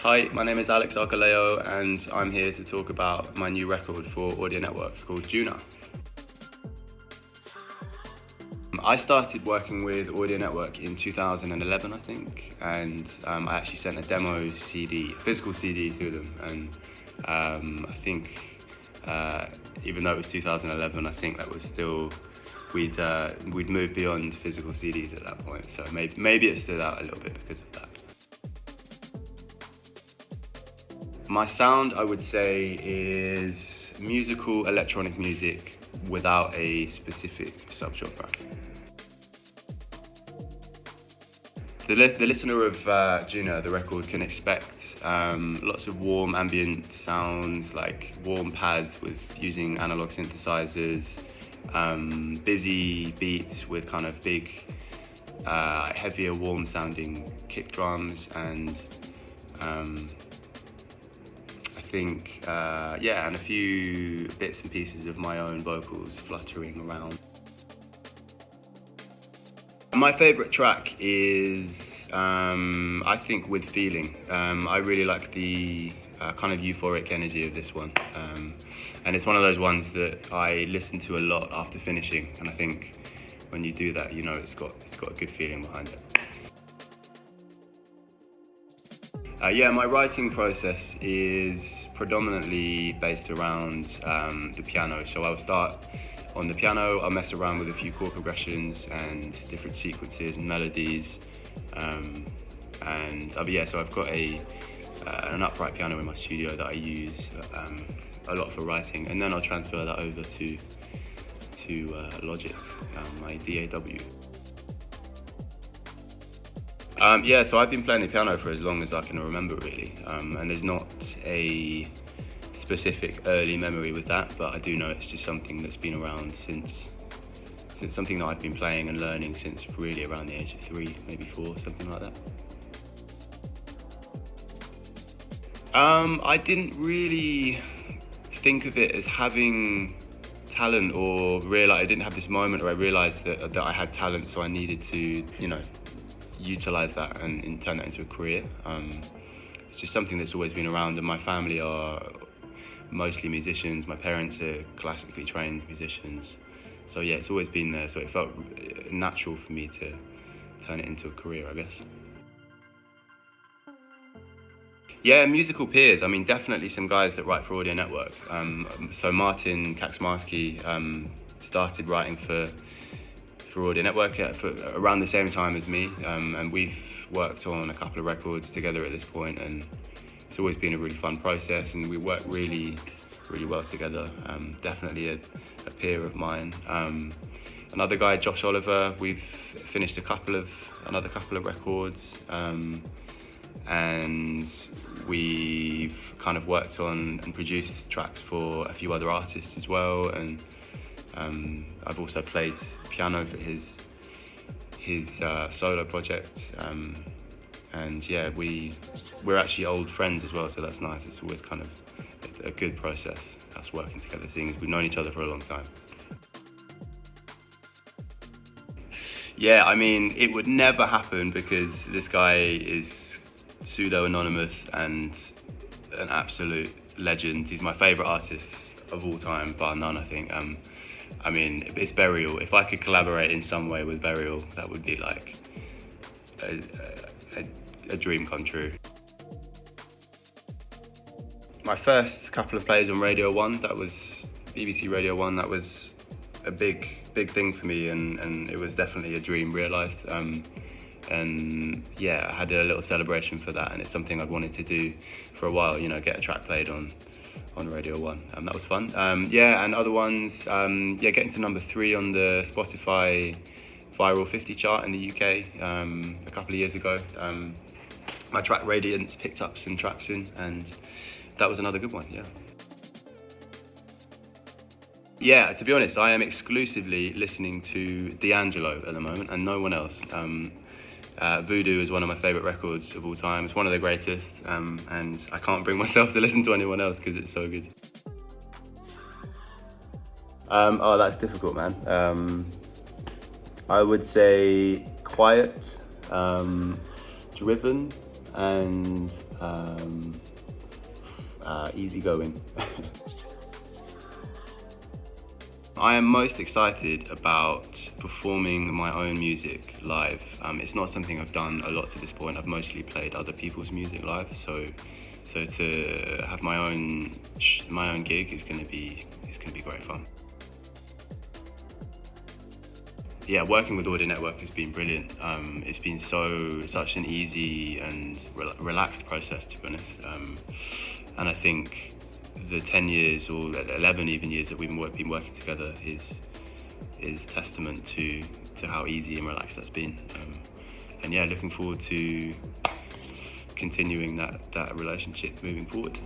Hi, my name is Arcoleo and I'm here to talk about my new record for Audio Network called Juna. I started working with Audio Network in 2011, I think, and I actually sent a demo CD, physical CD to them, and I think even though it was 2011, I think that was still, we'd moved beyond physical CDs at that point, so maybe it stood out a little bit because of that. My sound, I would say, is musical electronic music without a specific subgenre. The listener of Juna, the record, can expect lots of warm ambient sounds, like warm pads with using analog synthesizers, busy beats with kind of big, heavier, warm sounding kick drums, and I think, and a few bits and pieces of my own vocals fluttering around. My favourite track is, I think, With Feeling. I really like the kind of euphoric energy of this one. And it's one of those ones that I listen to a lot after finishing. And I think when you do that, you know it's got a good feeling behind it. My writing process is predominantly based around the piano. So I'll start on the piano, I'll mess around with a few chord progressions and different sequences and melodies. So I've got an upright piano in my studio that I use a lot for writing, and then I'll transfer that over to Logic, my DAW. So I've been playing the piano for as long as I can remember, really, and there's not a specific early memory with that, but I do know it's just something that's been around since something that I've been playing and learning since really around the age of 3, maybe 4, something like that. I didn't really think of it as having talent, or I didn't have this moment where I realised that I had talent, so I needed to, utilise that and turn that into a career. It's just something that's always been around, and my family are mostly musicians. My parents are classically trained musicians, so yeah, it's always been there, so it felt natural for me to turn it into a career, I guess. Yeah, musical peers. I mean, definitely some guys that write for Audio Network. So Martin Kaczmarski started writing for Audio Network around the same time as me, and we've worked on a couple of records together at this point, and it's always been a really fun process, and we work really, really well together. Definitely a peer of mine. Another guy, Josh Oliver, we've finished another couple of records, and we've kind of worked on and produced tracks for a few other artists as well, and I've also played piano for his solo project, and yeah, we're actually old friends as well, so that's nice. It's always kind of a good process, us working together, seeing as we've known each other for a long time. Yeah, I mean, it would never happen because this guy is pseudo-anonymous and an absolute legend. He's my favourite artist of all time, bar none, I think. I mean, it's Burial. If I could collaborate in some way with Burial, that would be like a dream come true. My first couple of plays on Radio 1, that was BBC Radio 1, that was a big thing for me, and it was definitely a dream realised. And yeah, I had a little celebration for that, and it's something I'd wanted to do for a while, get a track played on Radio 1. That was fun. And other ones, getting to number 3 on the Spotify Viral 50 chart in the UK a couple of years ago. My track Radiance picked up some traction, and that was another good one, yeah. Yeah, to be honest, I am exclusively listening to D'Angelo at the moment and no one else. Voodoo is one of my favourite records of all time. It's one of the greatest, and I can't bring myself to listen to anyone else because it's so good. That's difficult, man. I would say Quiet Driven and easygoing. I am most excited about performing my own music live. It's not something I've done a lot to this point. I've mostly played other people's music live, so to have my own gig is going to be great fun. Yeah, working with Audio Network has been brilliant. It's been such an easy and relaxed process, to be honest. And I think the 10 years or 11 even years that we've been working together is testament to how easy and relaxed that's been. And yeah, looking forward to continuing that relationship moving forward.